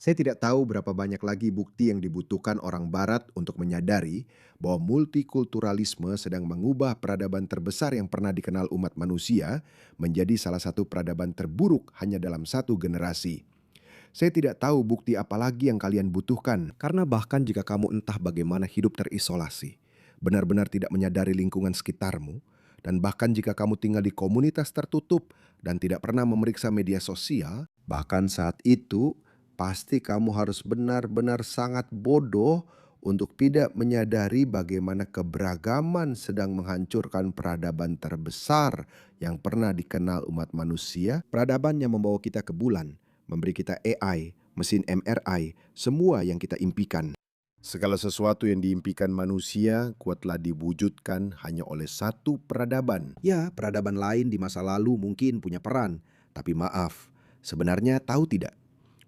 Saya tidak tahu berapa banyak lagi bukti yang dibutuhkan orang Barat untuk menyadari bahwa multikulturalisme sedang mengubah peradaban terbesar yang pernah dikenal umat manusia menjadi salah satu peradaban terburuk hanya dalam satu generasi. Saya tidak tahu bukti apa lagi yang kalian butuhkan, karena bahkan jika kamu entah bagaimana hidup terisolasi, benar-benar tidak menyadari lingkungan sekitarmu, dan bahkan jika kamu tinggal di komunitas tertutup dan tidak pernah memeriksa media sosial, bahkan saat itu pasti kamu harus benar-benar sangat bodoh untuk tidak menyadari bagaimana keberagaman sedang menghancurkan peradaban terbesar yang pernah dikenal umat manusia, peradaban yang membawa kita ke bulan, memberi kita AI, mesin MRI, semua yang kita impikan. Segala sesuatu yang diimpikan manusia kuatlah diwujudkan hanya oleh satu peradaban. Ya, peradaban lain di masa lalu mungkin punya peran, tapi maaf, sebenarnya tahu tidak?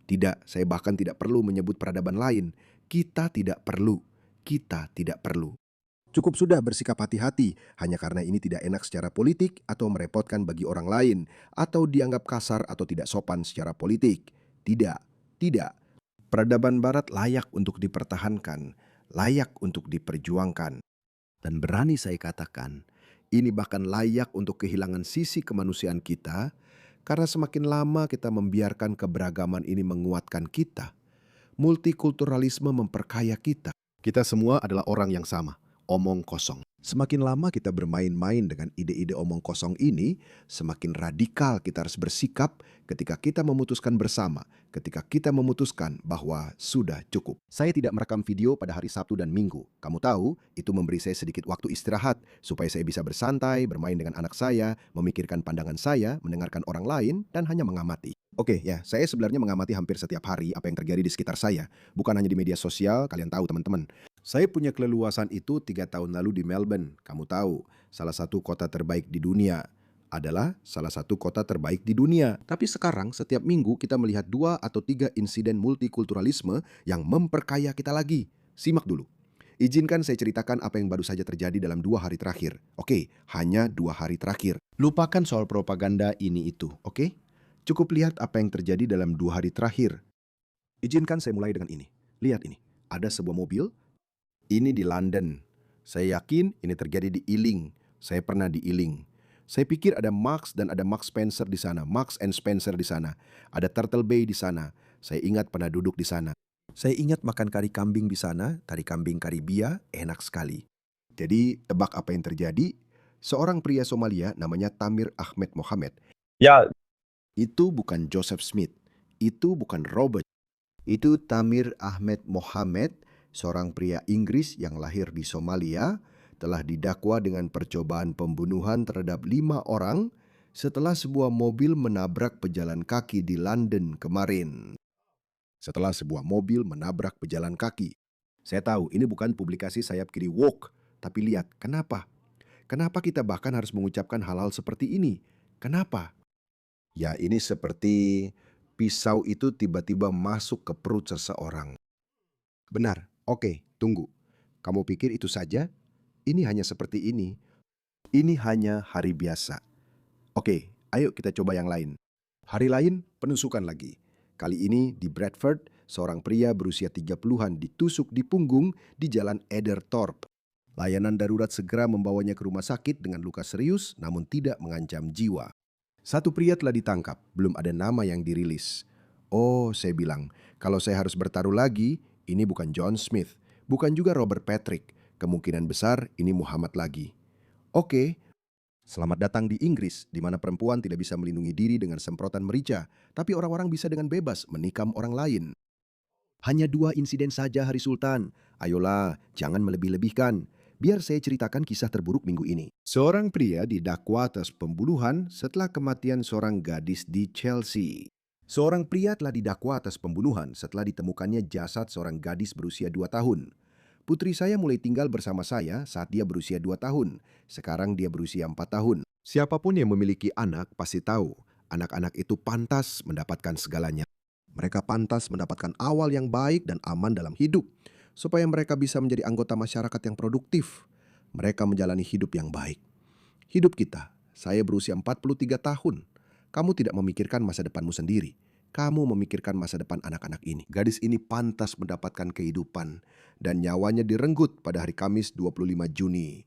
Tidak, saya bahkan tidak perlu menyebut peradaban lain. Kita tidak perlu. Kita tidak perlu. Cukup sudah bersikap hati-hati hanya karena ini tidak enak secara politik atau merepotkan bagi orang lain atau dianggap kasar atau tidak sopan secara politik. Tidak, tidak. Peradaban Barat layak untuk dipertahankan, layak untuk diperjuangkan. Dan berani saya katakan, ini bahkan layak untuk kehilangan sisi kemanusiaan kita karena semakin lama kita membiarkan keberagaman ini menguatkan kita. Multikulturalisme memperkaya kita. Kita semua adalah orang yang sama, omong kosong. Semakin lama kita bermain-main dengan ide-ide omong kosong ini, semakin radikal kita harus bersikap ketika kita memutuskan bersama, ketika kita memutuskan bahwa sudah cukup. Saya tidak merekam video pada hari Sabtu dan Minggu. Kamu tahu, itu memberi saya sedikit waktu istirahat, supaya saya bisa bersantai, bermain dengan anak saya, memikirkan pandangan saya, mendengarkan orang lain, dan hanya mengamati. Oke, ya, saya sebenarnya mengamati hampir setiap hari apa yang terjadi di sekitar saya. Bukan hanya di media sosial, kalian tahu teman-teman. Saya punya keleluasan itu 3 tahun lalu di Melbourne. Kamu tahu, salah satu kota terbaik di dunia adalah salah satu kota terbaik di dunia. Tapi sekarang setiap minggu kita melihat 2 atau 3 insiden multikulturalisme yang memperkaya kita lagi. Simak dulu. Izinkan saya ceritakan apa yang baru saja terjadi dalam 2 hari terakhir. Oke, hanya 2 hari terakhir. Lupakan soal propaganda ini itu, oke? Cukup lihat apa yang terjadi dalam 2 hari terakhir. Izinkan saya mulai dengan ini. Lihat ini, ada sebuah mobil. Ini di London. Saya yakin ini terjadi di Ealing. Saya pernah di Ealing. Saya pikir ada Marks dan ada Marks Spencer di sana. Marks and Spencer di sana. Ada Turtle Bay di sana. Saya ingat pernah duduk di sana. Saya ingat makan kari kambing di sana. Kari kambing Karibia, enak sekali. Jadi, tebak apa yang terjadi? Seorang pria Somalia namanya Tamir Ahmed Mohamed. Ya, Itu bukan Joseph Smith. Itu bukan Robert. Itu Tamir Ahmed Mohamed, seorang pria Inggris yang lahir di Somalia, telah didakwa dengan percobaan pembunuhan terhadap 5 orang setelah sebuah mobil menabrak pejalan kaki di London kemarin. Setelah sebuah mobil menabrak pejalan kaki. Saya tahu ini bukan publikasi sayap kiri woke, tapi lihat, kenapa? Kenapa kita bahkan harus mengucapkan hal-hal seperti ini? Kenapa? Ya, ini seperti pisau itu tiba-tiba masuk ke perut seseorang. Benar, oke, tunggu. Kamu pikir itu saja? Ini hanya seperti ini. Ini hanya hari biasa. Oke, ayo kita coba yang lain. Hari lain, penusukan lagi. Kali ini di Bradford, seorang pria berusia 30-an ditusuk di punggung di jalan Ederthorpe. Layanan darurat segera membawanya ke rumah sakit dengan luka serius namun tidak mengancam jiwa. Satu pria telah ditangkap, belum ada nama yang dirilis. Oh, saya bilang, kalau saya harus bertaruh lagi, ini bukan John Smith, bukan juga Robert Patrick. Kemungkinan besar ini Muhammad lagi. Oke, selamat datang di Inggris, di mana perempuan tidak bisa melindungi diri dengan semprotan merica, tapi orang-orang bisa dengan bebas menikam orang lain. Hanya 2 insiden saja, Hari Sultan. Ayolah, jangan melebih-lebihkan. Biar saya ceritakan kisah terburuk minggu ini. Seorang pria didakwa atas pembunuhan setelah kematian seorang gadis di Chelsea. Seorang pria telah didakwa atas pembunuhan setelah ditemukannya jasad seorang gadis berusia 2 tahun. Putri saya mulai tinggal bersama saya saat dia berusia 2 tahun. Sekarang dia berusia 4 tahun. Siapapun yang memiliki anak pasti tahu, anak-anak itu pantas mendapatkan segalanya. Mereka pantas mendapatkan awal yang baik dan aman dalam hidup, supaya mereka bisa menjadi anggota masyarakat yang produktif. Mereka menjalani hidup yang baik. Hidup kita, saya berusia 43 tahun. Kamu tidak memikirkan masa depanmu sendiri. kamu memikirkan masa depan anak-anak ini. Gadis ini pantas mendapatkan kehidupan dan nyawanya direnggut pada hari Kamis 25 Juni.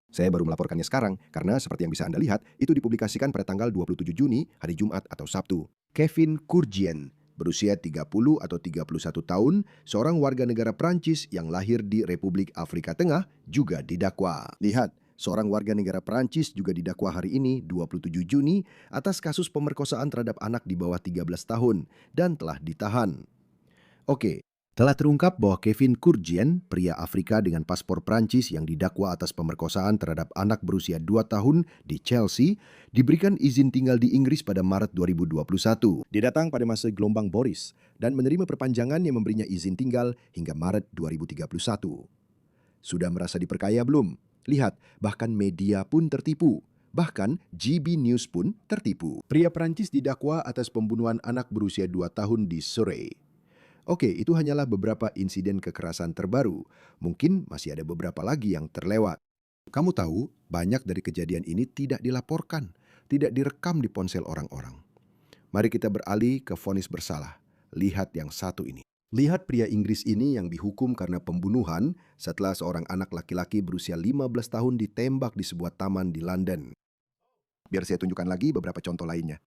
Saya baru melaporkannya sekarang karena seperti yang bisa Anda lihat, itu dipublikasikan pada tanggal 27 Juni, hari Jumat atau Sabtu. Kevin Kurgien, berusia 30 atau 31 tahun, seorang warga negara Prancis yang lahir di Republik Afrika Tengah, juga didakwa. Lihat, seorang warga negara Prancis juga didakwa hari ini, 27 Juni, atas kasus pemerkosaan terhadap anak di bawah 13 tahun dan telah ditahan. Oke, telah terungkap bahwa Kevin Kurgien, pria Afrika dengan paspor Prancis yang didakwa atas pemerkosaan terhadap anak berusia 2 tahun di Chelsea, diberikan izin tinggal di Inggris pada Maret 2021. Dia datang pada masa gelombang Boris dan menerima perpanjangan yang memberinya izin tinggal hingga Maret 2031. Sudah merasa diperkaya belum? Lihat, bahkan media pun tertipu. Bahkan GB News pun tertipu. Pria Prancis didakwa atas pembunuhan anak berusia 2 tahun di Surrey. Oke, itu hanyalah beberapa insiden kekerasan terbaru. Mungkin masih ada beberapa lagi yang terlewat. Kamu tahu, banyak dari kejadian ini tidak dilaporkan, tidak direkam di ponsel orang-orang. Mari kita beralih ke vonis bersalah. Lihat yang satu ini. Lihat pria Inggris ini yang dihukum karena pembunuhan setelah seorang anak laki-laki berusia 15 tahun ditembak di sebuah taman di London. Biar saya tunjukkan lagi beberapa contoh lainnya.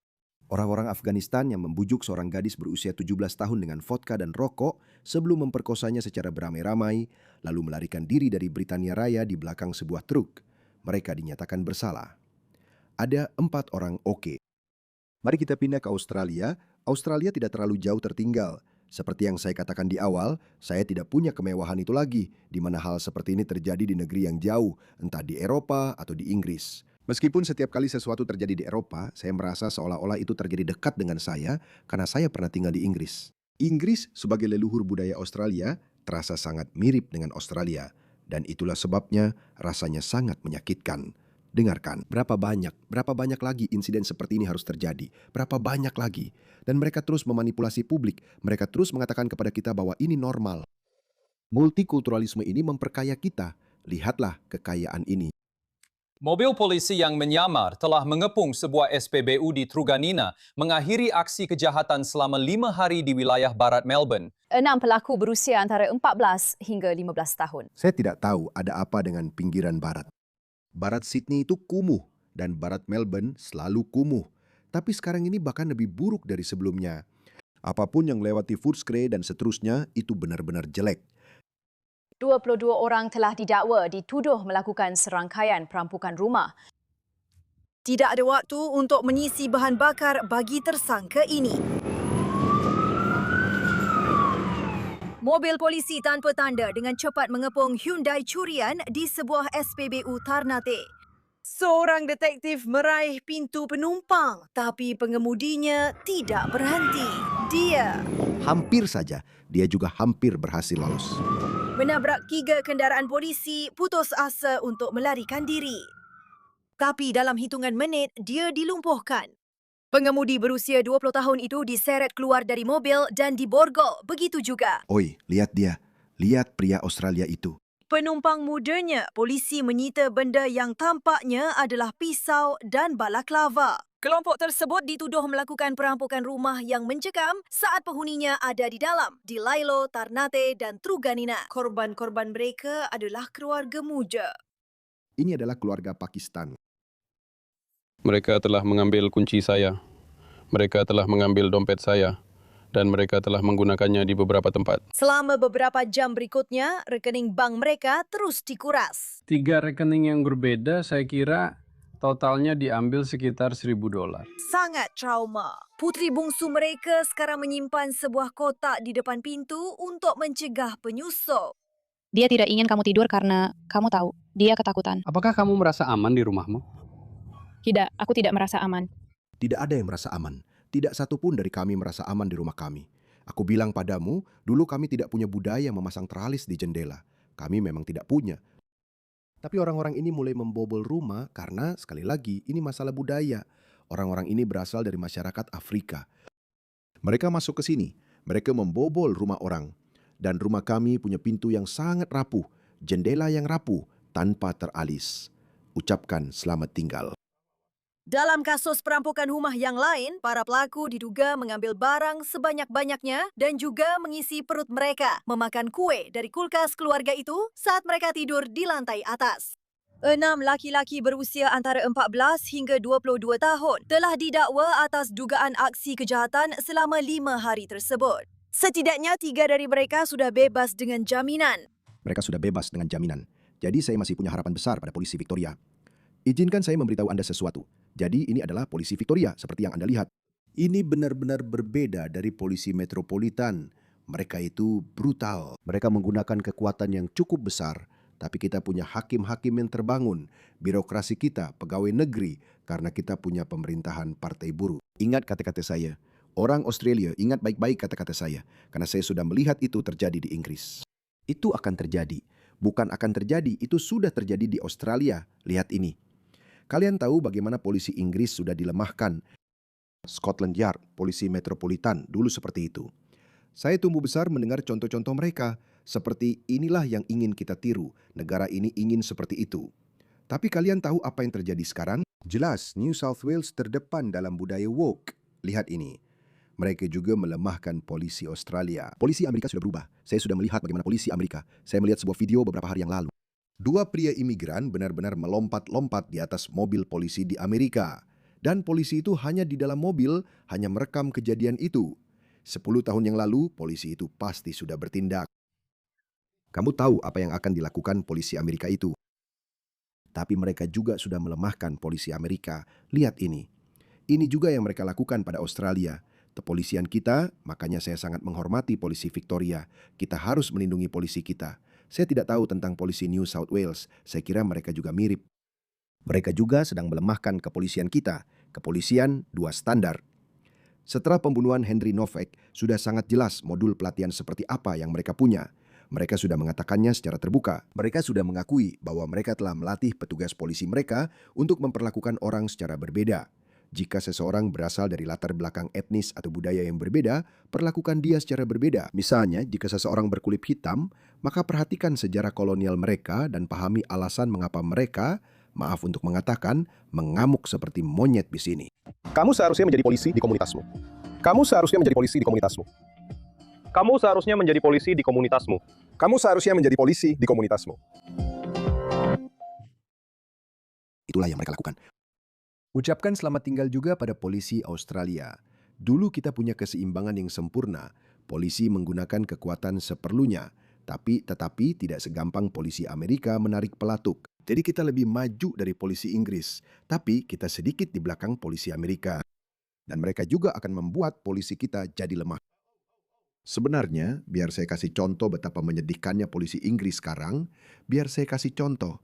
Orang-orang Afghanistan yang membujuk seorang gadis berusia 17 tahun dengan vodka dan rokok sebelum memperkosanya secara beramai-ramai, lalu melarikan diri dari Britania Raya di belakang sebuah truk. Mereka dinyatakan bersalah. Ada 4 orang oke. Mari kita pindah ke Australia. Australia tidak terlalu jauh tertinggal. Seperti yang saya katakan di awal, saya tidak punya kemewahan itu lagi, di mana hal seperti ini terjadi di negeri yang jauh, entah di Eropa atau di Inggris. Meskipun setiap kali sesuatu terjadi di Eropa, saya merasa seolah-olah itu terjadi dekat dengan saya karena saya pernah tinggal di Inggris. Inggris sebagai leluhur budaya Australia terasa sangat mirip dengan Australia dan itulah sebabnya rasanya sangat menyakitkan. Dengarkan, berapa banyak lagi insiden seperti ini harus terjadi, berapa banyak lagi. Dan mereka terus memanipulasi publik, mereka terus mengatakan kepada kita bahwa ini normal. Multikulturalisme ini memperkaya kita, lihatlah kekayaan ini. Mobil polisi yang menyamar telah mengepung sebuah SPBU di Truganina, mengakhiri aksi kejahatan selama 5 hari di wilayah barat Melbourne. 6 pelaku berusia antara 14 hingga 15 tahun. Saya tidak tahu ada apa dengan pinggiran barat. Barat Sydney itu kumuh dan barat Melbourne selalu kumuh. Tapi sekarang ini bahkan lebih buruk dari sebelumnya. Apapun yang lewati Footscray dan seterusnya itu benar-benar jelek. 22 orang telah didakwa dituduh melakukan serangkaian perampokan rumah. Tidak ada waktu untuk mengisi bahan bakar bagi tersangka ini. Mobil polisi tanpa tanda dengan cepat mengepung Hyundai curian di sebuah SPBU Ternate. Seorang detektif meraih pintu penumpang, tapi pengemudinya tidak berhenti. Dia Hampir saja, dia juga hampir berhasil lolos. menabrak 3 kendaraan polisi, putus asa untuk melarikan diri. Tapi dalam hitungan minit, dia dilumpuhkan. Pengemudi berusia 20 tahun itu diseret keluar dari mobil dan diborgol. Begitu juga Oi, lihat dia. Lihat pria Australia itu. penumpang mudanya. Polisi menyita benda yang tampaknya adalah pisau dan balaklava. Kelompok tersebut dituduh melakukan perampokan rumah yang mencekam saat penghuninya ada di dalam, di Lailo, Ternate dan Truganina. Korban-korban mereka adalah keluarga muda. Ini adalah keluarga Pakistan. Mereka telah mengambil kunci saya. Mereka telah mengambil dompet saya. Dan mereka telah menggunakannya di beberapa tempat. Selama beberapa jam berikutnya, rekening bank mereka terus dikuras. 3 rekening yang berbeda, saya kira totalnya diambil sekitar $1.000. Sangat trauma. Putri bungsu mereka sekarang menyimpan sebuah kotak di depan pintu untuk mencegah penyusup. Dia tidak ingin kamu tidur karena kamu tahu, dia ketakutan. Apakah kamu merasa aman di rumahmu? Tidak, aku tidak merasa aman. Tidak ada yang merasa aman. Tidak satu pun dari kami merasa aman di rumah kami. Aku bilang padamu, dulu kami tidak punya budaya memasang teralis di jendela. Kami memang tidak punya. Tapi orang-orang ini mulai membobol rumah karena, sekali lagi, ini masalah budaya. Orang-orang ini berasal dari masyarakat Afrika. Mereka masuk ke sini. Mereka membobol rumah orang. Dan rumah kami punya pintu yang sangat rapuh, jendela yang rapuh, tanpa teralis. Ucapkan selamat tinggal. Dalam kasus perampokan rumah yang lain, para pelaku diduga mengambil barang sebanyak-banyaknya dan juga mengisi perut mereka, memakan kue dari kulkas keluarga itu saat mereka tidur di lantai atas. 6 laki-laki berusia antara 14 hingga 22 tahun telah didakwa atas dugaan aksi kejahatan selama 5 hari tersebut. Setidaknya 3 dari mereka sudah bebas dengan jaminan. Mereka sudah bebas dengan jaminan. Jadi saya masih punya harapan besar pada polisi Victoria. Izinkan saya memberitahu Anda sesuatu. Jadi ini adalah polisi Victoria seperti yang Anda lihat. Ini benar-benar berbeda dari polisi metropolitan. Mereka itu brutal. Mereka menggunakan kekuatan yang cukup besar. Tapi kita punya hakim-hakim yang terbangun. Birokrasi kita, pegawai negeri. Karena kita punya pemerintahan partai buruh. Ingat kata-kata saya. Orang Australia, ingat baik-baik kata-kata saya. Karena saya sudah melihat itu terjadi di Inggris. Itu akan terjadi. Bukan akan terjadi, itu sudah terjadi di Australia. Lihat ini. Kalian tahu bagaimana polisi Inggris sudah dilemahkan. Scotland Yard, polisi metropolitan, dulu seperti itu. Saya tumbuh besar mendengar contoh-contoh mereka. Seperti inilah yang ingin kita tiru. Negara ini ingin seperti itu. Tapi kalian tahu apa yang terjadi sekarang? Jelas, New South Wales terdepan dalam budaya woke. Lihat ini. Mereka juga melemahkan polisi Australia. Polisi Amerika sudah berubah. Saya sudah melihat bagaimana polisi Amerika. Saya melihat sebuah video beberapa hari yang lalu. 2 pria imigran benar-benar melompat-lompat di atas mobil polisi di Amerika. Dan polisi itu hanya di dalam mobil, hanya merekam kejadian itu. 10 tahun yang lalu, polisi itu pasti sudah bertindak. Kamu tahu apa yang akan dilakukan polisi Amerika itu. Tapi mereka juga sudah melemahkan polisi Amerika. Lihat ini. Ini juga yang mereka lakukan pada Australia. Kepolisian kita, makanya saya sangat menghormati polisi Victoria. Kita harus melindungi polisi kita. Saya tidak tahu tentang polisi New South Wales. Saya kira mereka juga mirip. Mereka juga sedang melemahkan kepolisian kita. Kepolisian 2 standar. Setelah pembunuhan Henry Novak, sudah sangat jelas modul pelatihan seperti apa yang mereka punya. Mereka sudah mengatakannya secara terbuka. Mereka sudah mengakui bahwa mereka telah melatih petugas polisi mereka untuk memperlakukan orang secara berbeda. Jika seseorang berasal dari latar belakang etnis atau budaya yang berbeda, perlakukan dia secara berbeda. Misalnya, jika seseorang berkulit hitam, maka perhatikan sejarah kolonial mereka dan pahami alasan mengapa mereka, maaf untuk mengatakan, mengamuk seperti monyet di sini. Kamu seharusnya menjadi polisi di komunitasmu. Kamu seharusnya menjadi polisi di komunitasmu. Kamu seharusnya menjadi polisi di komunitasmu. Kamu seharusnya menjadi polisi di komunitasmu. Itulah yang mereka lakukan. Ucapkan selamat tinggal juga pada polisi Australia. Dulu kita punya keseimbangan yang sempurna. Polisi menggunakan kekuatan seperlunya. Tetapi tidak segampang polisi Amerika menarik pelatuk. Jadi kita lebih maju dari polisi Inggris. Tapi kita sedikit di belakang polisi Amerika. Dan mereka juga akan membuat polisi kita jadi lemah. Sebenarnya, biar saya kasih contoh betapa menyedihkannya polisi Inggris sekarang, biar saya kasih contoh.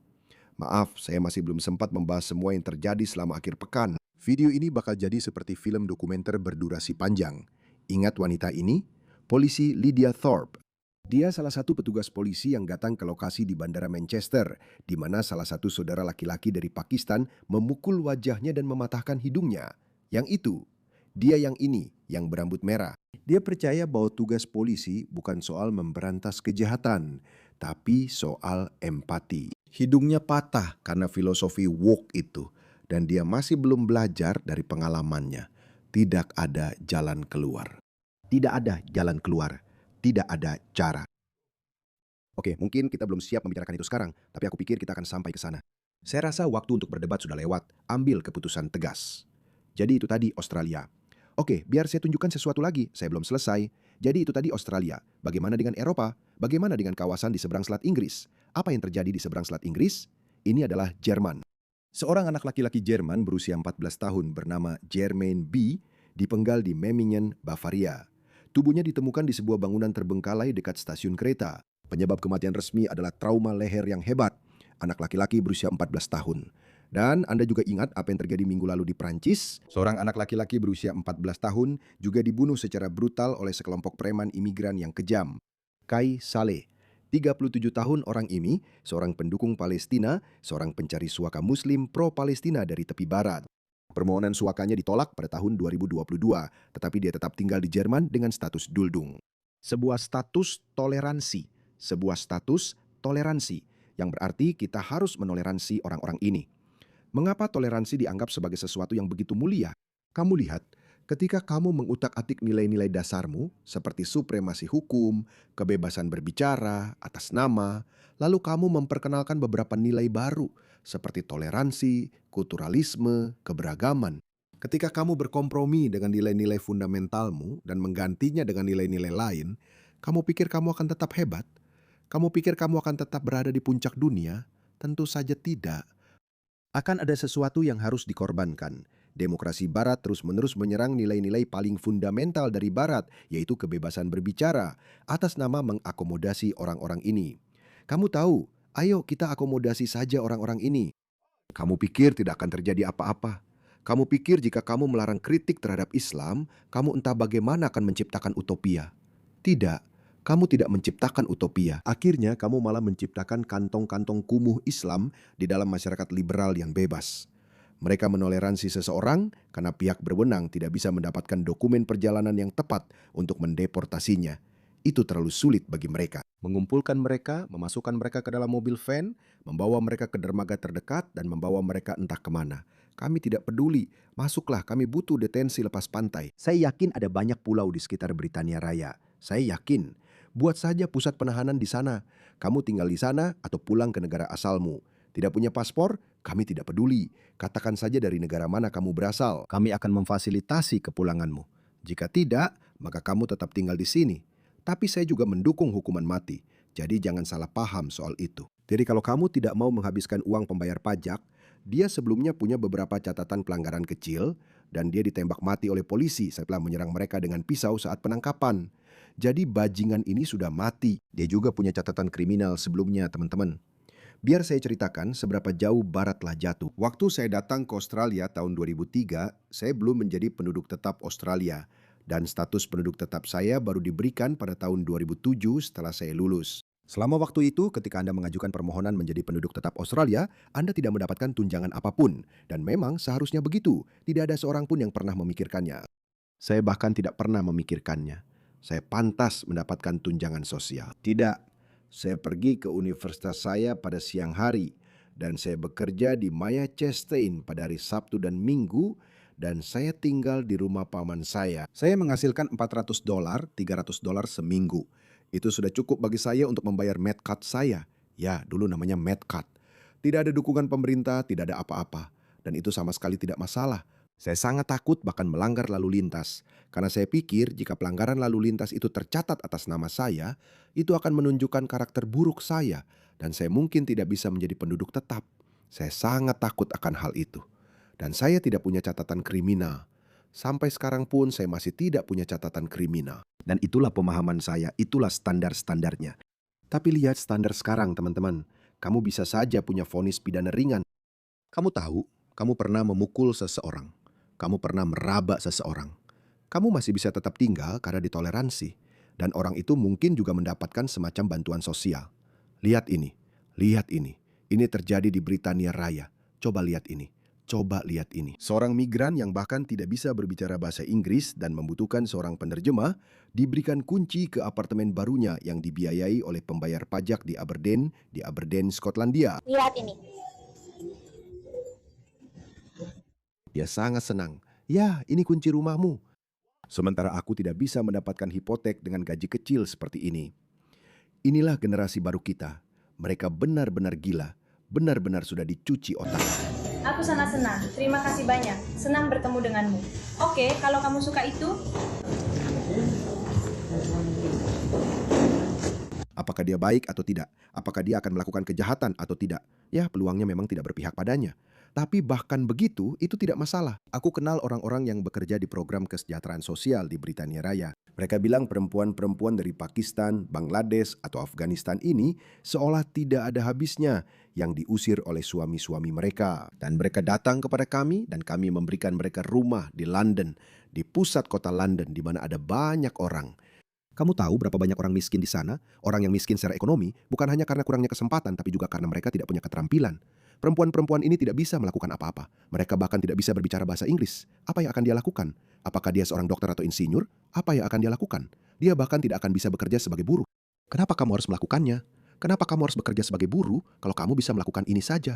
Maaf, saya masih belum sempat membahas semua yang terjadi selama akhir pekan. Video ini bakal jadi seperti film dokumenter berdurasi panjang. Ingat wanita ini? Polisi Lydia Thorpe. Dia salah satu petugas polisi yang datang ke lokasi di Bandara Manchester, di mana salah satu saudara laki-laki dari Pakistan memukul wajahnya dan mematahkan hidungnya. Yang itu, dia yang ini, yang berambut merah. Dia percaya bahwa tugas polisi bukan soal memberantas kejahatan, tapi soal empati. Hidungnya patah karena filosofi woke itu, dan dia masih belum belajar dari pengalamannya. Tidak ada jalan keluar. Tidak ada jalan keluar. Tidak ada cara. Oke, mungkin kita belum siap membicarakan itu sekarang, tapi aku pikir kita akan sampai ke sana. Saya rasa waktu untuk berdebat sudah lewat. Ambil keputusan tegas. Jadi itu tadi Australia. Oke, biar saya tunjukkan sesuatu lagi. Saya belum selesai. Jadi itu tadi Australia. Bagaimana dengan Eropa? Bagaimana dengan kawasan di seberang selat Inggris? Apa yang terjadi di seberang selat Inggris? Ini adalah Jerman. Seorang anak laki-laki Jerman berusia 14 tahun bernama Jermaine B. dipenggal di Memmingen, Bavaria. Tubuhnya ditemukan di sebuah bangunan terbengkalai dekat stasiun kereta. Penyebab kematian resmi adalah trauma leher yang hebat. Anak laki-laki berusia 14 tahun. Dan Anda juga ingat apa yang terjadi minggu lalu di Prancis? Seorang anak laki-laki berusia 14 tahun juga dibunuh secara brutal oleh sekelompok preman imigran yang kejam. Kai Saleh, 37 tahun orang ini, seorang pendukung Palestina, seorang pencari suaka muslim pro-Palestina dari tepi barat. Permohonan suakanya ditolak pada tahun 2022, tetapi dia tetap tinggal di Jerman dengan status duldung. Sebuah status toleransi, yang berarti kita harus menoleransi orang-orang ini. Mengapa toleransi dianggap sebagai sesuatu yang begitu mulia? Kamu lihat, ketika kamu mengutak-atik nilai-nilai dasarmu seperti supremasi hukum, kebebasan berbicara, atas nama, lalu kamu memperkenalkan beberapa nilai baru seperti toleransi, kulturalisme, keberagaman. Ketika kamu berkompromi dengan nilai-nilai fundamentalmu dan menggantinya dengan nilai-nilai lain, kamu pikir kamu akan tetap hebat? Kamu pikir kamu akan tetap berada di puncak dunia? Tentu saja tidak. Akan ada sesuatu yang harus dikorbankan. Demokrasi Barat terus-menerus menyerang nilai-nilai paling fundamental dari Barat, yaitu kebebasan berbicara, atas nama mengakomodasi orang-orang ini. Kamu tahu, ayo kita akomodasi saja orang-orang ini. Kamu pikir tidak akan terjadi apa-apa. Kamu pikir jika kamu melarang kritik terhadap Islam, kamu entah bagaimana akan menciptakan utopia. Tidak. Kamu tidak menciptakan utopia. Akhirnya kamu malah menciptakan kantong-kantong kumuh Islam di dalam masyarakat liberal yang bebas. Mereka menoleransi seseorang karena pihak berwenang tidak bisa mendapatkan dokumen perjalanan yang tepat untuk mendeportasinya. Itu terlalu sulit bagi mereka. Mengumpulkan mereka, memasukkan mereka ke dalam mobil van, membawa mereka ke dermaga terdekat, dan membawa mereka entah kemana. Kami tidak peduli, masuklah, kami butuh detensi lepas pantai. Saya yakin ada banyak pulau di sekitar Britania Raya. Saya yakin. Buat saja pusat penahanan di sana. Kamu tinggal di sana atau pulang ke negara asalmu. Tidak punya paspor? Kami tidak peduli. Katakan saja dari negara mana kamu berasal. Kami akan memfasilitasi kepulanganmu. Jika tidak, maka kamu tetap tinggal di sini. Tapi saya juga mendukung hukuman mati. Jadi jangan salah paham soal itu. Jadi kalau kamu tidak mau menghabiskan uang pembayar pajak, dia sebelumnya punya beberapa catatan pelanggaran kecil dan dia ditembak mati oleh polisi setelah menyerang mereka dengan pisau saat penangkapan. Jadi bajingan ini sudah mati. Dia juga punya catatan kriminal sebelumnya, teman-teman. Biar saya ceritakan seberapa jauh Barat telah jatuh. Waktu saya datang ke Australia tahun 2003, saya belum menjadi penduduk tetap Australia. Dan status penduduk tetap saya baru diberikan pada tahun 2007 setelah saya lulus. Selama waktu itu, ketika Anda mengajukan permohonan menjadi penduduk tetap Australia, Anda tidak mendapatkan tunjangan apapun. Dan memang seharusnya begitu. Tidak ada seorang pun yang pernah memikirkannya. Saya bahkan tidak pernah memikirkannya. Saya pantas mendapatkan tunjangan sosial. Tidak, saya pergi ke universitas saya pada siang hari dan saya bekerja di Maya Chastain pada hari Sabtu dan Minggu dan saya tinggal di rumah paman saya. Saya menghasilkan $400, $300 seminggu. Itu sudah cukup bagi saya untuk membayar medcard saya. Ya, dulu namanya medcard. Tidak ada dukungan pemerintah, tidak ada apa-apa. Dan itu sama sekali tidak masalah. Saya sangat takut bahkan melanggar lalu lintas. Karena saya pikir jika pelanggaran lalu lintas itu tercatat atas nama saya, itu akan menunjukkan karakter buruk saya. Dan saya mungkin tidak bisa menjadi penduduk tetap. Saya sangat takut akan hal itu. Dan saya tidak punya catatan kriminal. Sampai sekarang pun saya masih tidak punya catatan kriminal. Dan itulah pemahaman saya, itulah standar-standarnya. Tapi lihat standar sekarang, teman-teman. Kamu bisa saja punya vonis pidana ringan. Kamu tahu, kamu pernah memukul seseorang. Kamu pernah meraba seseorang. Kamu masih bisa tetap tinggal karena ditoleransi. Dan orang itu mungkin juga mendapatkan semacam bantuan sosial. Lihat ini, lihat ini. Ini terjadi di Britania Raya. Coba lihat ini. Coba lihat ini. Seorang migran yang bahkan tidak bisa berbicara bahasa Inggris dan membutuhkan seorang penerjemah diberikan kunci ke apartemen barunya yang dibiayai oleh pembayar pajak di Aberdeen, Skotlandia. Lihat ini. Dia sangat senang. Ya, ini kunci rumahmu. Sementara aku tidak bisa mendapatkan hipotek dengan gaji kecil seperti ini. Inilah generasi baru kita. Mereka benar-benar gila. Benar-benar sudah dicuci otak. Aku sangat senang. Terima kasih banyak. Senang bertemu denganmu. Oke, kalau kamu suka itu. Apakah dia baik atau tidak? Apakah dia akan melakukan kejahatan atau tidak? Ya, peluangnya memang tidak berpihak padanya. Tapi bahkan begitu, itu tidak masalah. Aku kenal orang-orang yang bekerja di program kesejahteraan sosial di Britania Raya. Mereka bilang perempuan-perempuan dari Pakistan, Bangladesh, atau Afghanistan ini seolah tidak ada habisnya yang diusir oleh suami-suami mereka. Dan mereka datang kepada kami dan kami memberikan mereka rumah di London, di pusat kota London di mana ada banyak orang. Kamu tahu berapa banyak orang miskin di sana? Orang yang miskin secara ekonomi bukan hanya karena kurangnya kesempatan, tapi juga karena mereka tidak punya keterampilan. Perempuan-perempuan ini tidak bisa melakukan apa-apa. Mereka bahkan tidak bisa berbicara bahasa Inggris. Apa yang akan dia lakukan? Apakah dia seorang dokter atau insinyur? Apa yang akan dia lakukan? Dia bahkan tidak akan bisa bekerja sebagai buruh. Kenapa kamu harus melakukannya? Kenapa kamu harus bekerja sebagai buruh kalau kamu bisa melakukan ini saja?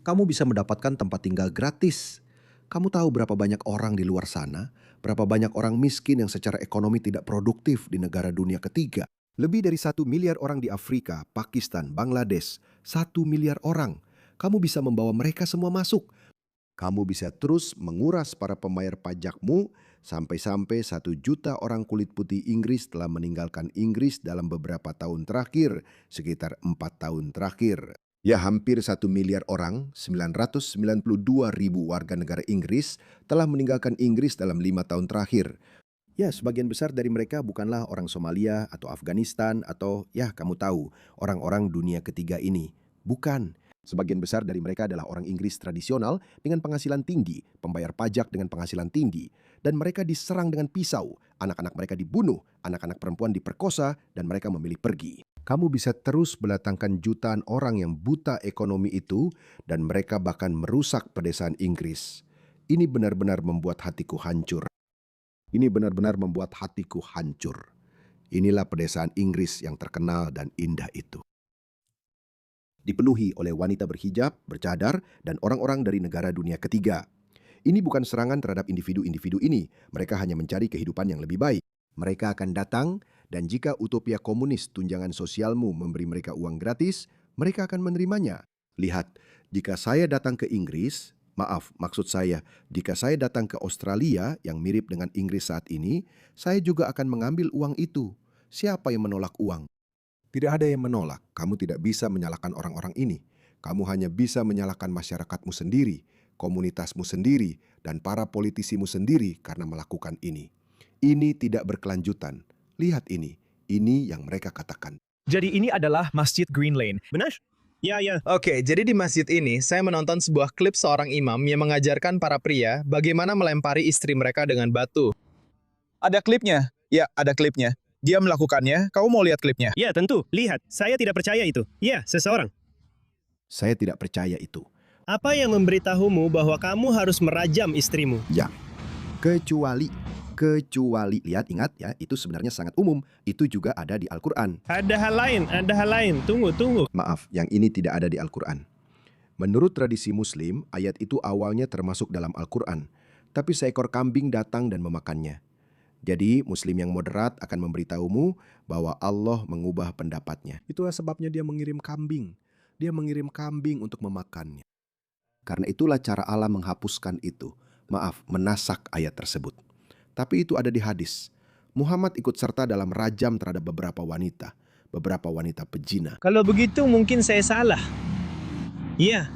Kamu bisa mendapatkan tempat tinggal gratis. Kamu tahu berapa banyak orang di luar sana? Berapa banyak orang miskin yang secara ekonomi tidak produktif di negara dunia ketiga? Lebih dari 1 miliar orang di Afrika, Pakistan, Bangladesh. 1 miliar orang. Kamu bisa membawa mereka semua masuk. Kamu bisa terus menguras para pembayar pajakmu sampai-sampai 1 juta orang kulit putih Inggris telah meninggalkan Inggris dalam beberapa tahun terakhir, sekitar 4 tahun terakhir. Ya, hampir 1 miliar orang, 992 ribu warga negara Inggris telah meninggalkan Inggris dalam 5 tahun terakhir. Ya, sebagian besar dari mereka bukanlah orang Somalia atau Afghanistan atau ya kamu tahu, orang-orang dunia ketiga ini. Bukan. Sebagian besar dari mereka adalah orang Inggris tradisional dengan penghasilan tinggi, pembayar pajak dengan penghasilan tinggi. Dan mereka diserang dengan pisau, anak-anak mereka dibunuh, anak-anak perempuan diperkosa, dan mereka memilih pergi. Kamu bisa terus mendatangkan jutaan orang yang buta ekonomi itu, dan mereka bahkan merusak pedesaan Inggris. Ini benar-benar membuat hatiku hancur. Ini benar-benar membuat hatiku hancur. Inilah pedesaan Inggris yang terkenal dan indah itu. Dipenuhi oleh wanita berhijab, bercadar, dan orang-orang dari negara dunia ketiga. Ini bukan serangan terhadap individu-individu ini. Mereka hanya mencari kehidupan yang lebih baik. Mereka akan datang, dan jika utopia komunis tunjangan sosialmu memberi mereka uang gratis, mereka akan menerimanya. Lihat, jika saya datang ke Inggris, maksud saya, jika saya datang ke Australia yang mirip dengan Inggris saat ini, saya juga akan mengambil uang itu. Siapa yang menolak uang? Tidak ada yang menolak. Kamu tidak bisa menyalahkan orang-orang ini. Kamu hanya bisa menyalahkan masyarakatmu sendiri, komunitasmu sendiri, dan para politisimu sendiri karena melakukan ini. Ini tidak berkelanjutan. Lihat ini. Ini yang mereka katakan. Jadi ini adalah Masjid Green Lane, benar? Ya. Oke, jadi di masjid ini saya menonton sebuah klip seorang imam yang mengajarkan para pria bagaimana melempari istri mereka dengan batu. Ada klipnya? Ya, ada klipnya. Dia melakukannya, kamu mau lihat klipnya? Ya, tentu. Lihat, saya tidak percaya itu. Ya, seseorang. Saya tidak percaya itu. Apa yang memberitahumu bahwa kamu harus merajam istrimu? Ya, kecuali, lihat, ingat ya, itu sebenarnya sangat umum. Itu juga ada di Al-Quran. Ada hal lain. Tunggu. Maaf, yang ini tidak ada di Al-Quran. Menurut tradisi Muslim, ayat itu awalnya termasuk dalam Al-Quran. Tapi seekor kambing datang dan memakannya. Jadi, Muslim yang moderat akan memberitahumu bahwa Allah mengubah pendapatnya. Itulah sebabnya dia mengirim kambing. Dia mengirim kambing untuk memakannya. Karena itulah cara Allah menghapuskan itu. Menasak ayat tersebut. Tapi itu ada di hadis. Muhammad ikut serta dalam rajam terhadap beberapa wanita pezina. Kalau begitu mungkin saya salah. Ya,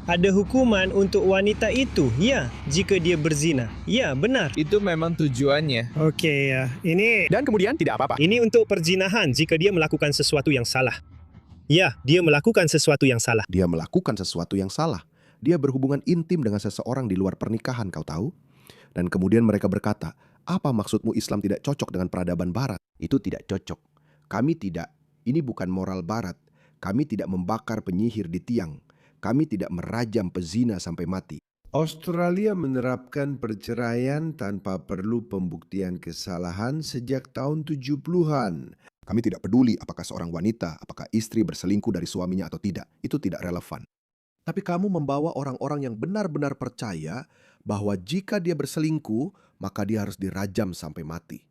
ada hukuman untuk wanita itu, ya, jika dia berzina. Ya, benar. Itu memang tujuannya. Oke, ya, ini... Dan kemudian tidak apa-apa. Ini untuk perzinahan jika dia melakukan sesuatu yang salah. Ya, dia melakukan sesuatu yang salah. Dia melakukan sesuatu yang salah. Dia berhubungan intim dengan seseorang di luar pernikahan, kau tahu? Dan kemudian mereka berkata, apa maksudmu Islam tidak cocok dengan peradaban Barat? Itu tidak cocok. Ini bukan moral Barat. Kami tidak membakar penyihir di tiang. Kami tidak merajam pezina sampai mati. Australia menerapkan perceraian tanpa perlu pembuktian kesalahan sejak tahun 70-an. Kami tidak peduli apakah seorang wanita, apakah istri berselingkuh dari suaminya atau tidak. Itu tidak relevan. Tapi kamu membawa orang-orang yang benar-benar percaya bahwa jika dia berselingkuh, maka dia harus dirajam sampai mati.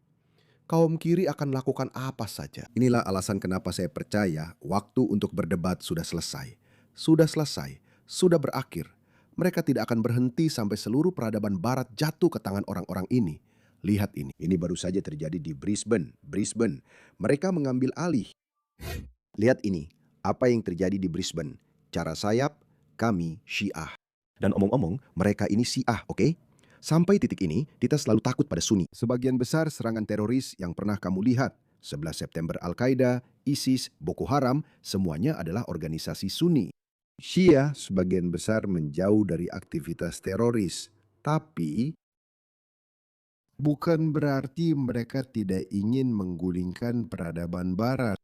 Kaum kiri akan melakukan apa saja. Inilah alasan kenapa saya percaya waktu untuk berdebat sudah selesai. Sudah berakhir. Mereka tidak akan berhenti sampai seluruh peradaban Barat jatuh ke tangan orang-orang ini. Lihat ini. Ini baru saja terjadi di Brisbane. Mereka mengambil alih. Lihat ini. Apa yang terjadi di Brisbane. Cara sayap, kami Syiah. Dan omong-omong, mereka ini Syiah, oke? Sampai titik ini, kita selalu takut pada Sunni. Sebagian besar serangan teroris yang pernah kamu lihat, 11 September Al-Qaeda, ISIS, Boko Haram, semuanya adalah organisasi Sunni. Syiah sebagian besar menjauh dari aktivitas teroris, tapi bukan berarti mereka tidak ingin menggulingkan peradaban Barat.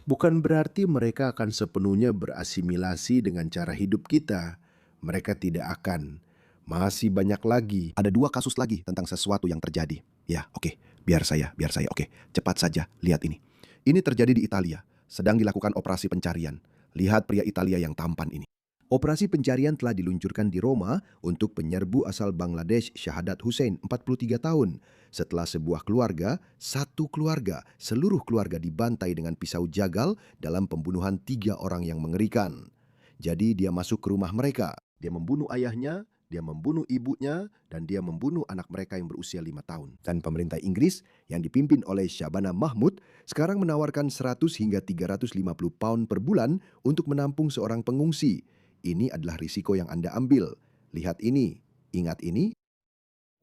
Bukan berarti mereka akan sepenuhnya berasimilasi dengan cara hidup kita. Mereka tidak akan. Masih banyak lagi. Ada 2 kasus lagi tentang sesuatu yang terjadi. Ya, oke. Biar saya. Oke, cepat saja. Lihat ini. Ini terjadi di Italia. Sedang dilakukan operasi pencarian. Lihat pria Italia yang tampan ini. Operasi pencarian telah diluncurkan di Roma untuk penyerbu asal Bangladesh Syahadat Hussein, 43 tahun. Setelah sebuah keluarga, seluruh keluarga dibantai dengan pisau jagal dalam pembunuhan 3 orang yang mengerikan. Jadi dia masuk ke rumah mereka. Dia membunuh ayahnya, dia membunuh ibunya, dan dia membunuh anak mereka yang berusia 5 tahun. Dan pemerintah Inggris yang dipimpin oleh Shabana Mahmud sekarang menawarkan 100 hingga 350 pound per bulan untuk menampung seorang pengungsi. Ini adalah risiko yang Anda ambil. Lihat ini, ingat ini.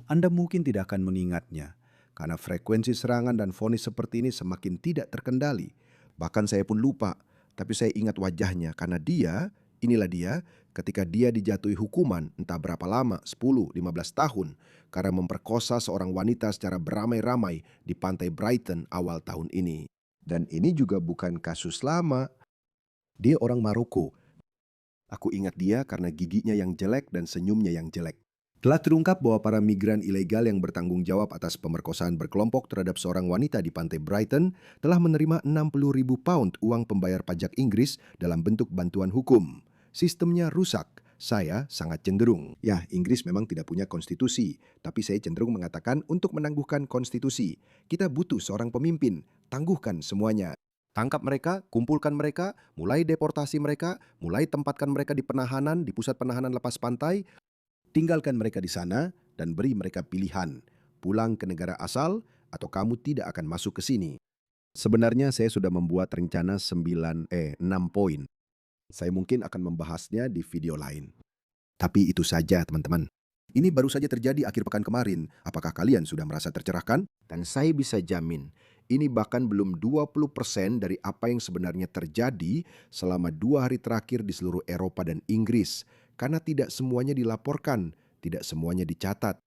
Anda mungkin tidak akan mengingatnya, karena frekuensi serangan dan vonis seperti ini semakin tidak terkendali. Bahkan saya pun lupa, tapi saya ingat wajahnya karena inilah dia, ketika dia dijatuhi hukuman entah berapa lama, 10-15 tahun, karena memperkosa seorang wanita secara beramai-ramai di pantai Brighton awal tahun ini. Dan ini juga bukan kasus lama. Dia orang Maroko. Aku ingat dia karena giginya yang jelek dan senyumnya yang jelek. Telah terungkap bahwa para migran ilegal yang bertanggung jawab atas pemerkosaan berkelompok terhadap seorang wanita di pantai Brighton telah menerima 60.000 pound uang pembayar pajak Inggris dalam bentuk bantuan hukum. Sistemnya rusak. Saya sangat cenderung. Ya, Inggris memang tidak punya konstitusi, tapi saya cenderung mengatakan untuk menangguhkan konstitusi. Kita butuh seorang pemimpin, tangguhkan semuanya. Tangkap mereka, kumpulkan mereka, mulai deportasi mereka, mulai tempatkan mereka di penahanan, di pusat penahanan lepas pantai, tinggalkan mereka di sana dan beri mereka pilihan, pulang ke negara asal atau kamu tidak akan masuk ke sini. Sebenarnya saya sudah membuat rencana 6 poin. Saya mungkin akan membahasnya di video lain. Tapi itu saja teman-teman. Ini baru saja terjadi akhir pekan kemarin. Apakah kalian sudah merasa tercerahkan? Dan saya bisa jamin, ini bahkan belum 20% dari apa yang sebenarnya terjadi selama 2 hari terakhir di seluruh Eropa dan Inggris. Karena tidak semuanya dilaporkan, tidak semuanya dicatat.